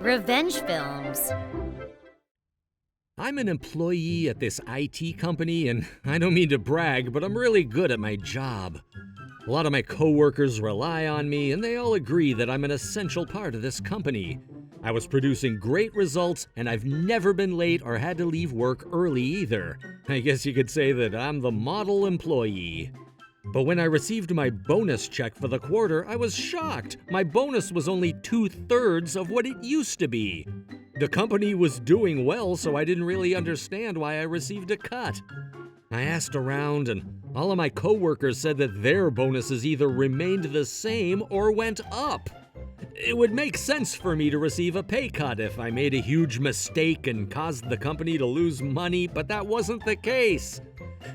Revenge films. I'm an employee at this IT company, and I don't mean to brag, but I'm really good at my job. A lot of my coworkers rely on me, and they all agree that I'm an essential part of this company. I was producing great results, and I've never been late or had to leave work early either. I guess you could say that I'm the model employee. But when I received my bonus check for the quarter, I was shocked. My bonus was only 2/3 of what it used to be. The company was doing well, so I didn't really understand why I received a cut. I asked around, and all of my coworkers said that their bonuses either remained the same or went up. It would make sense for me to receive a pay cut if I made a huge mistake and caused the company to lose money, but that wasn't the case.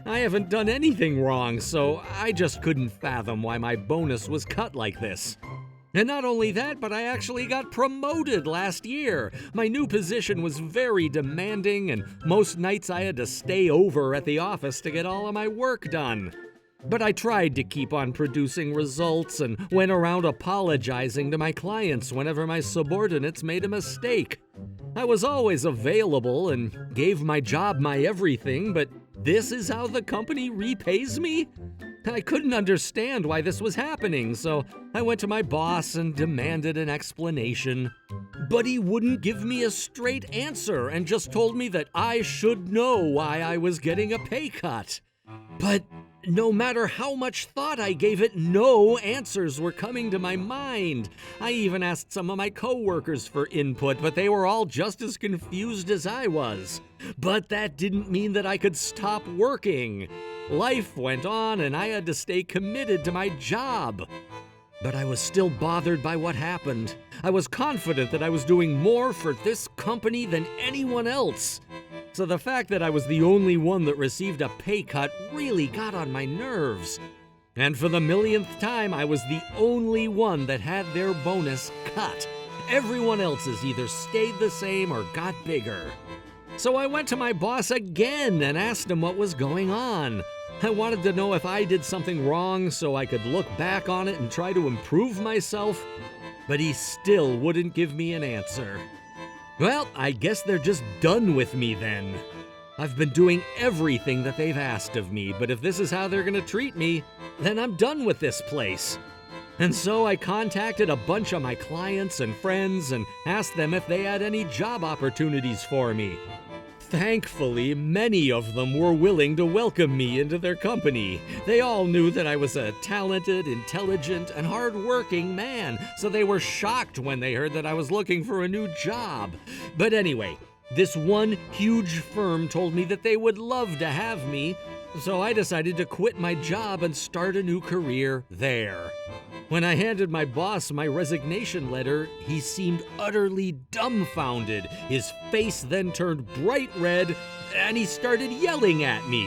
I haven't done anything wrong, so I just couldn't fathom why my bonus was cut like this. And not only that, but I actually got promoted last year. My new position was very demanding, and most nights I had to stay over at the office to get all of my work done. But I tried to keep on producing results and went around apologizing to my clients whenever my subordinates made a mistake. I was always available and gave my job my everything, but this is how the company repays me? I couldn't understand why this was happening, so I went to my boss and demanded an explanation. But he wouldn't give me a straight answer and just told me that I should know why I was getting a pay cut. But no matter how much thought I gave it, no answers were coming to my mind. I even asked some of my coworkers for input, but they were all just as confused as I was. But that didn't mean that I could stop working. Life went on, and I had to stay committed to my job. But I was still bothered by what happened. I was confident that I was doing more for this company than anyone else. So the fact that I was the only one that received a pay cut really got on my nerves. And for the millionth time, I was the only one that had their bonus cut. Everyone else's either stayed the same or got bigger. So I went to my boss again and asked him what was going on. I wanted to know if I did something wrong so I could look back on it and try to improve myself, but he still wouldn't give me an answer. Well, I guess they're just done with me then. I've been doing everything that they've asked of me, but if this is how they're gonna treat me, then I'm done with this place. And so I contacted a bunch of my clients and friends and asked them if they had any job opportunities for me. Thankfully, many of them were willing to welcome me into their company. They all knew that I was a talented, intelligent, and hard-working man, so they were shocked when they heard that I was looking for a new job. But anyway, this one huge firm told me that they would love to have me, so I decided to quit my job and start a new career there. When I handed my boss my resignation letter, he seemed utterly dumbfounded. His face then turned bright red, and he started yelling at me.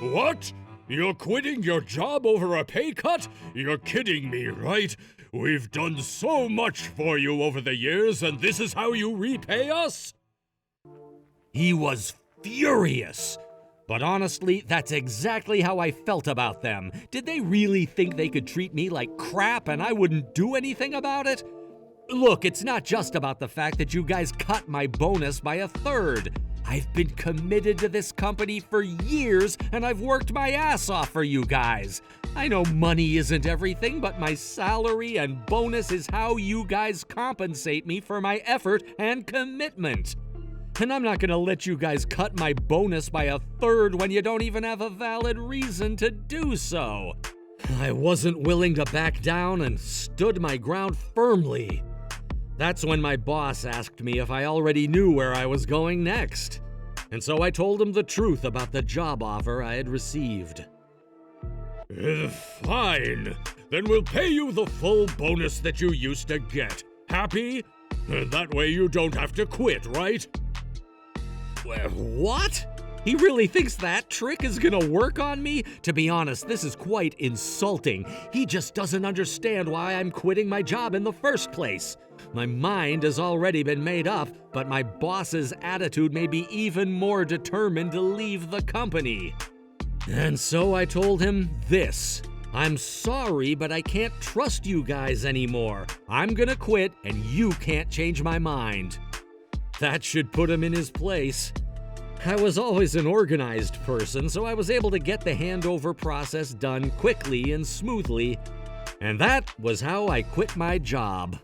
What? You're quitting your job over a pay cut? You're kidding me, right? We've done so much for you over the years, and this is how you repay us? He was furious. But honestly, that's exactly how I felt about them. Did they really think they could treat me like crap and I wouldn't do anything about it? Look, it's not just about the fact that you guys cut my bonus by 1/3. I've been committed to this company for years, and I've worked my ass off for you guys. I know money isn't everything, but my salary and bonus is how you guys compensate me for my effort and commitment. And I'm not gonna let you guys cut my bonus by 1/3 when you don't even have a valid reason to do so. I wasn't willing to back down and stood my ground firmly. That's when my boss asked me if I already knew where I was going next. And so I told him the truth about the job offer I had received. Fine. Then we'll pay you the full bonus that you used to get. Happy? That way you don't have to quit, right? What? He really thinks that trick is gonna work on me? To be honest, this is quite insulting. He just doesn't understand why I'm quitting my job in the first place. My mind has already been made up, but my boss's attitude made me even more determined to leave the company. And so I told him this. "I'm sorry, but I can't trust you guys anymore. I'm gonna quit, and you can't change my mind." That should put him in his place. I was always an organized person, so I was able to get the handover process done quickly and smoothly, and that was how I quit my job.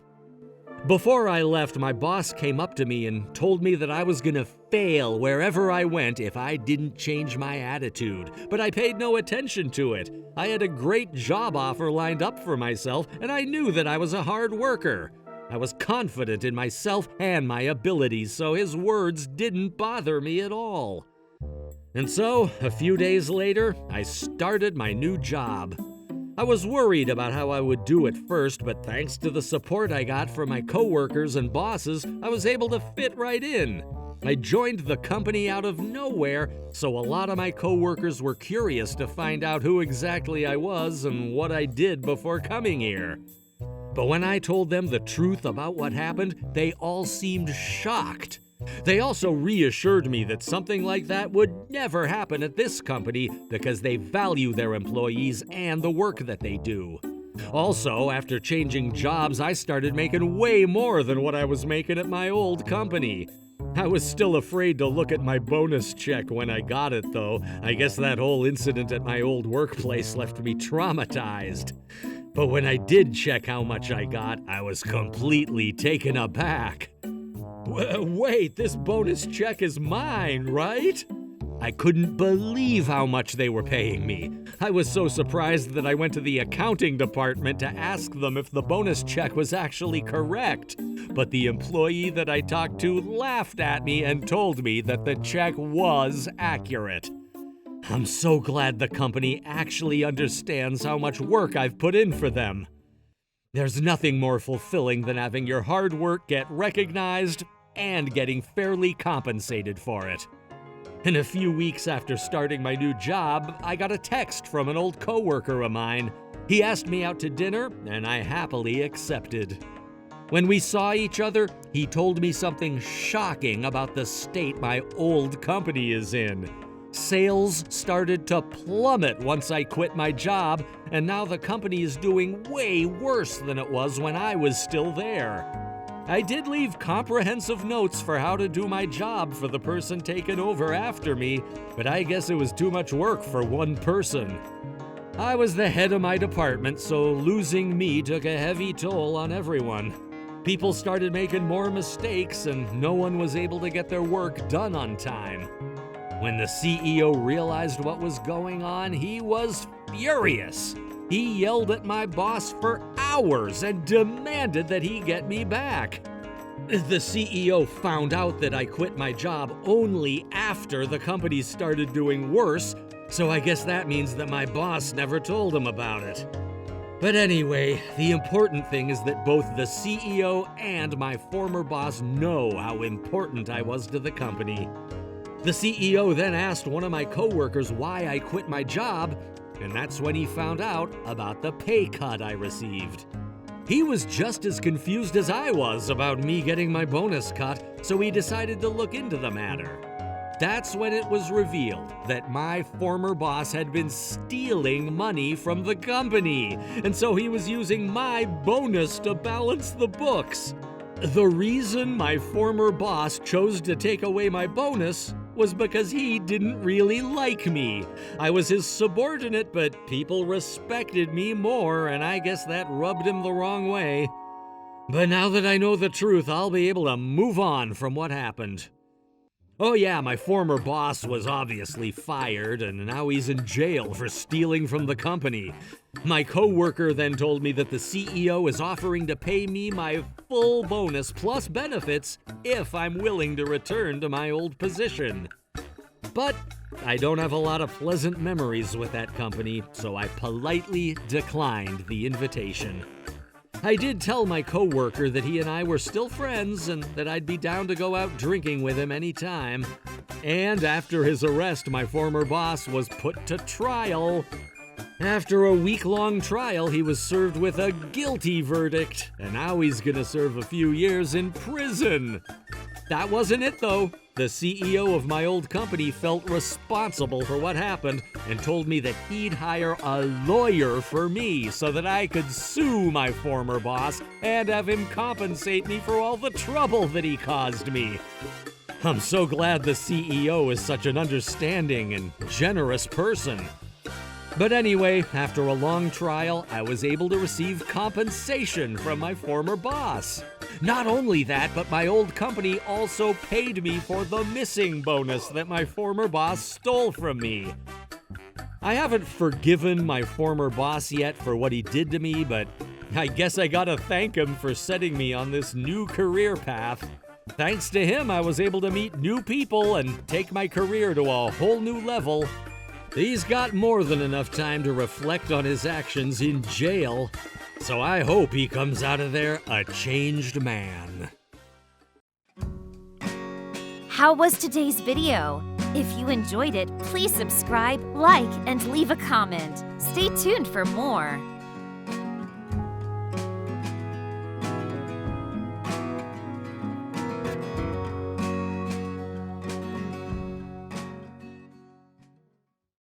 Before I left, my boss came up to me and told me that I was gonna fail wherever I went if I didn't change my attitude, but I paid no attention to it. I had a great job offer lined up for myself, and I knew that I was a hard worker. I was confident in myself and my abilities, so his words didn't bother me at all. And so, a few days later, I started my new job. I was worried about how I would do at first, but thanks to the support I got from my coworkers and bosses, I was able to fit right in. I joined the company out of nowhere, so a lot of my coworkers were curious to find out who exactly I was and what I did before coming here. But when I told them the truth about what happened, they all seemed shocked. They also reassured me that something like that would never happen at this company because they value their employees and the work that they do. Also, after changing jobs, I started making way more than what I was making at my old company. I was still afraid to look at my bonus check when I got it, though. I guess that whole incident at my old workplace left me traumatized. But when I did check how much I got, I was completely taken aback. Wait, this bonus check is mine, right? I couldn't believe how much they were paying me. I was so surprised that I went to the accounting department to ask them if the bonus check was actually correct. But the employee that I talked to laughed at me and told me that the check was accurate. I'm so glad the company actually understands how much work I've put in for them. There's nothing more fulfilling than having your hard work get recognized and getting fairly compensated for it. In a few weeks after starting my new job, I got a text from an old coworker of mine. He asked me out to dinner, and I happily accepted. When we saw each other, he told me something shocking about the state my old company is in. Sales started to plummet once I quit my job, and now the company is doing way worse than it was when I was still there. I did leave comprehensive notes for how to do my job for the person taking over after me, but I guess it was too much work for one person. I was the head of my department, so losing me took a heavy toll on everyone. People started making more mistakes, and no one was able to get their work done on time. When the CEO realized what was going on, he was furious. He yelled at my boss for hours and demanded that he get me back. The CEO found out that I quit my job only after the company started doing worse, so I guess that means that my boss never told him about it. But anyway, the important thing is that both the CEO and my former boss know how important I was to the company. The CEO then asked one of my coworkers why I quit my job, and that's when he found out about the pay cut I received. He was just as confused as I was about me getting my bonus cut, so he decided to look into the matter. That's when it was revealed that my former boss had been stealing money from the company, and so he was using my bonus to balance the books. The reason my former boss chose to take away my bonus was because he didn't really like me. I was his subordinate, but people respected me more, and I guess that rubbed him the wrong way. But now that I know the truth, I'll be able to move on from what happened. Oh yeah, my former boss was obviously fired, and now he's in jail for stealing from the company. My coworker then told me that the CEO is offering to pay me my full bonus plus benefits if I'm willing to return to my old position. But I don't have a lot of pleasant memories with that company, so I politely declined the invitation. I did tell my coworker that he and I were still friends and that I'd be down to go out drinking with him anytime. And after his arrest, my former boss was put to trial. After a week-long trial, he was served with a guilty verdict, and now he's gonna serve a few years in prison. That wasn't it, though. the CEO of my old company felt responsible for what happened and told me that he'd hire a lawyer for me so that I could sue my former boss and have him compensate me for all the trouble that he caused me. I'm so glad the CEO is such an understanding and generous person. But anyway, after a long trial, I was able to receive compensation from my former boss. Not only that, but my old company also paid me for the missing bonus that my former boss stole from me. I haven't forgiven my former boss yet for what he did to me, but I guess I gotta thank him for setting me on this new career path. Thanks to him, I was able to meet new people and take my career to a whole new level. He's got more than enough time to reflect on his actions in jail, so I hope he comes out of there a changed man. How was today's video? If you enjoyed it, please subscribe, like, and leave a comment. Stay tuned for more.